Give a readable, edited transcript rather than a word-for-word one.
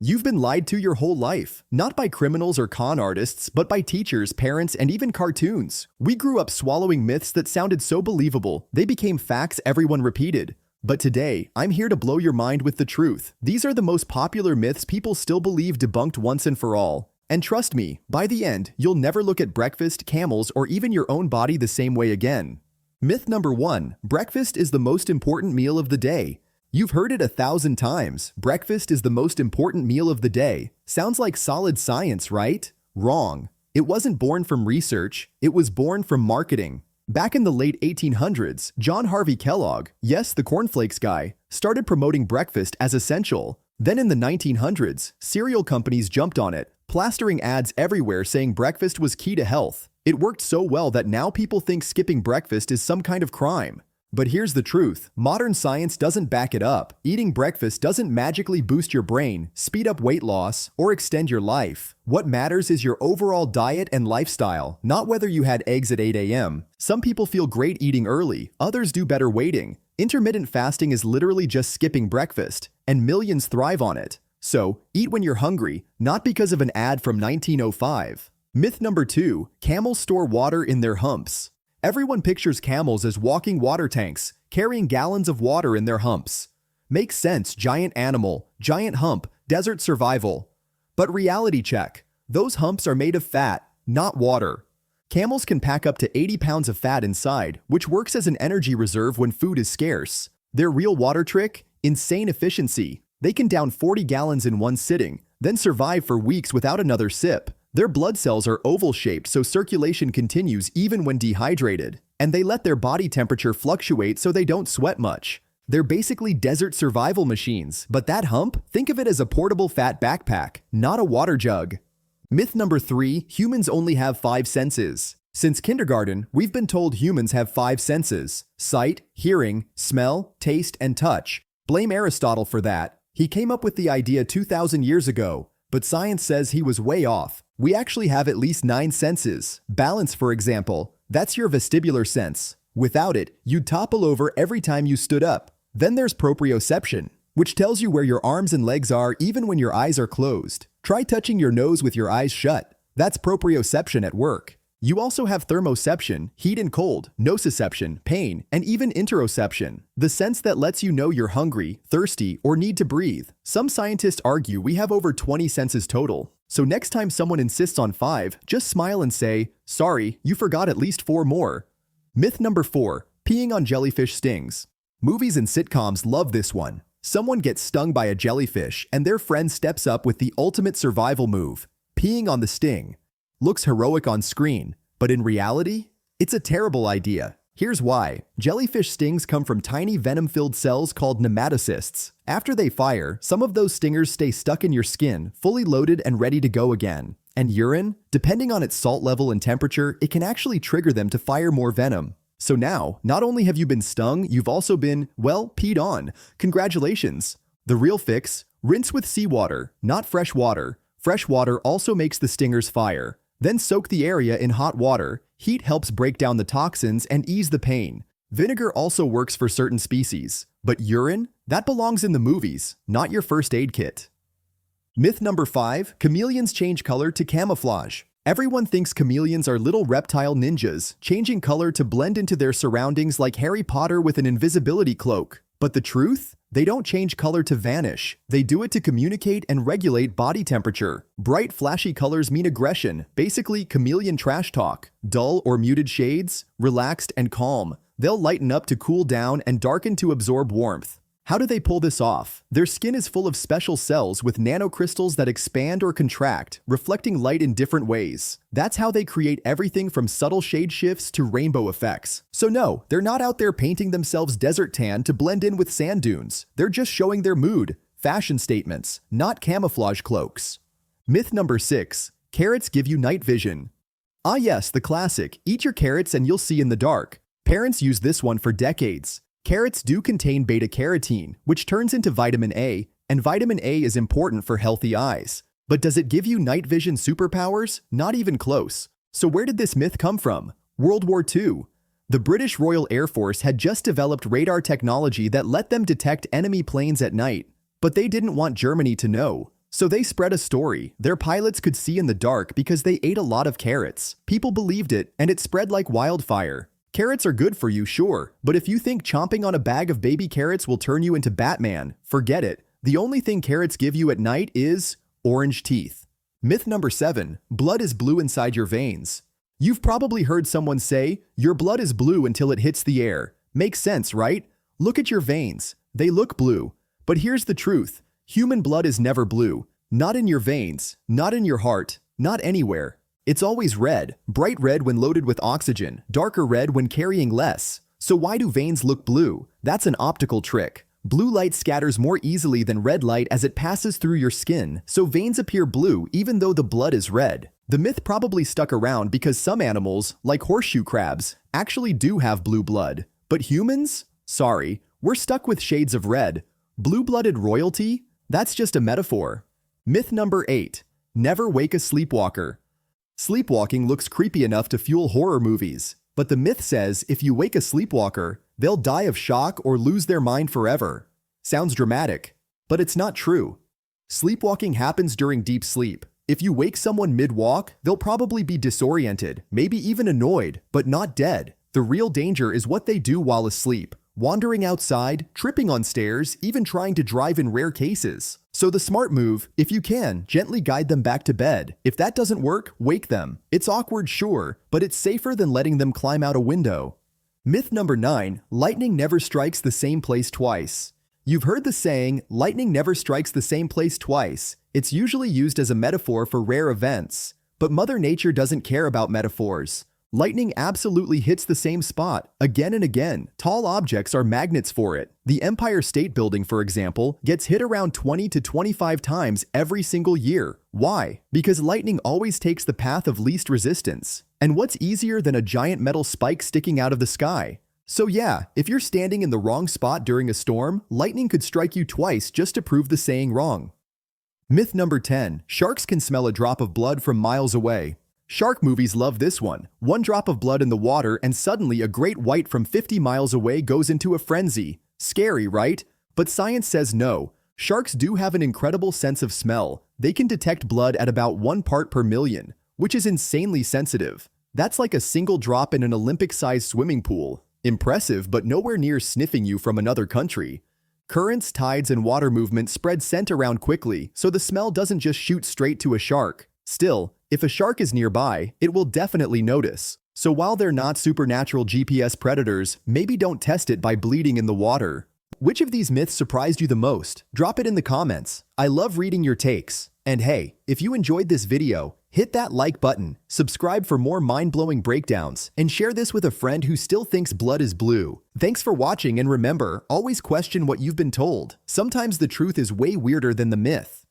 You've been lied to your whole life, not by criminals or con artists, but by teachers, parents, and even cartoons. We grew up swallowing myths that sounded so believable, they became facts everyone repeated. But today, I'm here to blow your mind with the truth. These are the most popular myths people still believe debunked once and for all. And trust me, by the end, you'll never look at breakfast, camels, or even your own body the same way again. Myth number 1. Breakfast is the most important meal of the day. You've heard it 1,000 times. Breakfast is the most important meal of the day. Sounds like solid science, right? Wrong. It wasn't born from research. It was born from marketing. Back in the late 1800s, John Harvey Kellogg, yes, the cornflakes guy, started promoting breakfast as essential. Then in the 1900s, cereal companies jumped on it, plastering ads everywhere saying breakfast was key to health. It worked so well that now people think skipping breakfast is some kind of crime. But here's the truth. Modern science doesn't back it up. Eating breakfast doesn't magically boost your brain, speed up weight loss, or extend your life. What matters is your overall diet and lifestyle, not whether you had eggs at 8 a.m. Some people feel great eating early, others do better waiting. Intermittent fasting is literally just skipping breakfast, and millions thrive on it. So, eat when you're hungry, not because of an ad from 1905. Myth number 2. Camels store water in their humps. Everyone pictures camels as walking water tanks, carrying gallons of water in their humps. Makes sense, giant animal, giant hump, desert survival. But reality check. Those humps are made of fat, not water. Camels can pack up to 80 pounds of fat inside, which works as an energy reserve when food is scarce. Their real water trick? Insane efficiency. They can down 40 gallons in one sitting, then survive for weeks without another sip. Their blood cells are oval-shaped so circulation continues even when dehydrated, and they let their body temperature fluctuate so they don't sweat much. They're basically desert survival machines, but that hump? Think of it as a portable fat backpack, not a water jug. Myth number 3. Humans only have 5 senses. Since kindergarten, we've been told humans have 5 senses: sight, hearing, smell, taste, and touch. Blame Aristotle for that. He came up with the idea 2,000 years ago, but science says he was way off. We actually have at least 9 senses. Balance, for example, that's your vestibular sense. Without it, you'd topple over every time you stood up. Then there's proprioception, which tells you where your arms and legs are even when your eyes are closed. Try touching your nose with your eyes shut. That's proprioception at work. You also have thermoception, heat and cold, nociception, pain, and even interoception, the sense that lets you know you're hungry, thirsty, or need to breathe. Some scientists argue we have over 20 senses total. So next time someone insists on 5, just smile and say, sorry, you forgot at least 4 more. Myth number 4. Peeing on jellyfish stings. Movies and sitcoms love this one. Someone gets stung by a jellyfish and their friend steps up with the ultimate survival move, peeing on the sting. Looks heroic on screen, but in reality, it's a terrible idea. Here's why. Jellyfish stings come from tiny venom-filled cells called nematocysts. After they fire, some of those stingers stay stuck in your skin, fully loaded and ready to go again. And urine? Depending on its salt level and temperature, it can actually trigger them to fire more venom. So now, not only have you been stung, you've also been, well, peed on. Congratulations. The real fix? Rinse with seawater, not fresh water. Fresh water also makes the stingers fire. Then soak the area in hot water. Heat helps break down the toxins and ease the pain. Vinegar also works for certain species. But urine? That belongs in the movies, not your first aid kit. Myth number 5. Chameleons change color to camouflage. Everyone thinks chameleons are little reptile ninjas, changing color to blend into their surroundings like Harry Potter with an invisibility cloak. But the truth? They don't change color to vanish. They do it to communicate and regulate body temperature. Bright, flashy colors mean aggression, basically chameleon trash talk. Dull or muted shades? Relaxed and calm. They'll lighten up to cool down and darken to absorb warmth. How do they pull this off? Their skin is full of special cells with nanocrystals that expand or contract, reflecting light in different ways. That's how they create everything from subtle shade shifts to rainbow effects. So no, they're not out there painting themselves desert tan to blend in with sand dunes. They're just showing their mood. Fashion statements, not camouflage cloaks. Myth number 6. Carrots give you night vision. Ah yes, the classic, eat your carrots and you'll see in the dark. Parents use this one for decades. Carrots do contain beta-carotene, which turns into vitamin A, and vitamin A is important for healthy eyes. But does it give you night vision superpowers? Not even close. So where did this myth come from? World War II. The British Royal Air Force had just developed radar technology that let them detect enemy planes at night. But they didn't want Germany to know. So they spread a story. Their pilots could see in the dark because they ate a lot of carrots. People believed it, and it spread like wildfire. Carrots are good for you, sure, but if you think chomping on a bag of baby carrots will turn you into Batman, forget it. The only thing carrots give you at night is orange teeth. Myth number 7. Blood is blue inside your veins. You've probably heard someone say, your blood is blue until it hits the air. Makes sense, right? Look at your veins. They look blue. But here's the truth. Human blood is never blue. Not in your veins, not in your heart, not anywhere. It's always red, bright red when loaded with oxygen, darker red when carrying less. So why do veins look blue? That's an optical trick. Blue light scatters more easily than red light as it passes through your skin, so veins appear blue even though the blood is red. The myth probably stuck around because some animals, like horseshoe crabs, actually do have blue blood. But humans? Sorry, we're stuck with shades of red. Blue-blooded royalty? That's just a metaphor. Myth number 8. Never wake a sleepwalker. Sleepwalking looks creepy enough to fuel horror movies, but the myth says if you wake a sleepwalker, they'll die of shock or lose their mind forever. Sounds dramatic, but it's not true. Sleepwalking happens during deep sleep. If you wake someone mid-walk, they'll probably be disoriented, maybe even annoyed, but not dead. The real danger is what they do while asleep. Wandering outside, tripping on stairs, even trying to drive in rare cases. So the smart move, if you can, gently guide them back to bed. If that doesn't work, wake them. It's awkward, sure, but it's safer than letting them climb out a window. Myth number 9. Lightning never strikes the same place twice. You've heard the saying, lightning never strikes the same place twice. It's usually used as a metaphor for rare events. But Mother Nature doesn't care about metaphors. Lightning absolutely hits the same spot, again and again. Tall objects are magnets for it. The Empire State Building, for example, gets hit around 20 to 25 times every single year. Why? Because lightning always takes the path of least resistance. And what's easier than a giant metal spike sticking out of the sky? So yeah, if you're standing in the wrong spot during a storm, lightning could strike you twice just to prove the saying wrong. Myth number 10. Sharks can smell a drop of blood from miles away. Shark movies love this one. One drop of blood in the water and suddenly a great white from 50 miles away goes into a frenzy. Scary, right? But science says no. Sharks do have an incredible sense of smell. They can detect blood at about 1 part per million, which is insanely sensitive. That's like a single drop in an Olympic-sized swimming pool. Impressive, but nowhere near sniffing you from another country. Currents, tides, and water movement spread scent around quickly, so the smell doesn't just shoot straight to a shark. Still, if a shark is nearby, it will definitely notice. So while they're not supernatural GPS predators, maybe don't test it by bleeding in the water. Which of these myths surprised you the most? Drop it in the comments. I love reading your takes. And hey, if you enjoyed this video, hit that like button, subscribe for more mind-blowing breakdowns, and share this with a friend who still thinks blood is blue. Thanks for watching, and remember, always question what you've been told. Sometimes the truth is way weirder than the myth.